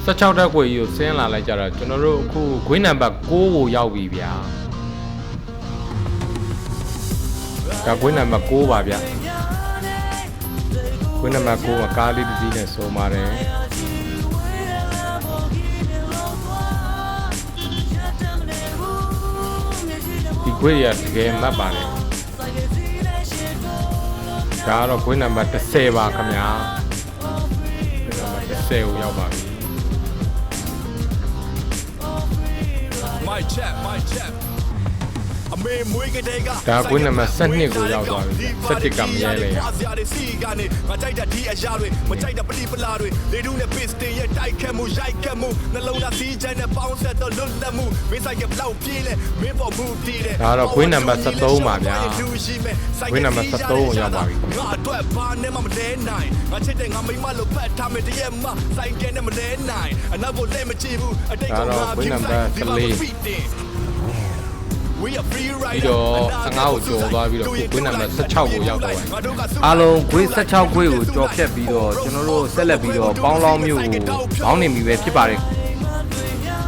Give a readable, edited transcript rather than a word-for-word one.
16တက်ခွေကြီးကိုဆင်းလာလိုက်ကြတော့ကျွန်တော်တို့အခုဂွေးနံပါတ်6ကိုရောက်ပြီဗျာဒါဂွေးနံပါတ်6ပါဗျာဂွေးနံပါတ်6ကကားလေးတစ်စီးနဲ့စုံပါတယ်ဒီဂွေးရတကယ်မှတ်ပါတယ်ဒါတော့ဂွေးနံပါတ်10ပါခင်ဗျာနံပါတ်10ကိုရောက်ပါပြီဒါကွင်းနံပါတ်12ကိုရောက်သွားပြီ17ကမရဲလေငါကြိုက်တဲ့ဒီအရာတွေမကြိုက်တဲ့ပလီပလာတွေလေတူးနဲ့ပစ်တင်ရဲ့တိုက်ခတ်မှုရိုက်ခတ်မှုနှလုံးသားစီးချမ်းနဲ့ပေါင်းဆက်တော့လွတ်လပ်မှုမင်းဆိုင်ကဘလောက်ပြေးလဲမင်းပေါ်မှုတည်တယ်ဒါတော့ကွင်းနံပါတ်73ပါဗျာကွင်းနံပါတ်73ကိုရောက်ပါပြီငါအတွက်ဘာနဲ့မှမလဲနိုင်ငါချစ်တဲ့ငါမိမလို့ဖတ်ထားမယ်တရက်မှဆိုင်ကနဲ့မလဲနိုင်အနောက်ကိုလက်မကြည့်ဘူးအတိတ်ကငါကွင်းနံပါတ်14ပြီးတော့15ကိုကျော်သွားပြီးတော့ဂွေးနံပါတ်16ကိုရောက်တော့တယ်အားလုံးဂွေး16ဂွေးကိုကျော်ဖြတ်ပြီးတော့ကျွန်တော်တို့ဆက်လက်ပြီးတော့ပေါင်းလောင်းမျိုးကိုဘောင်းနေပြီပဲဖြစ်ပါတယ်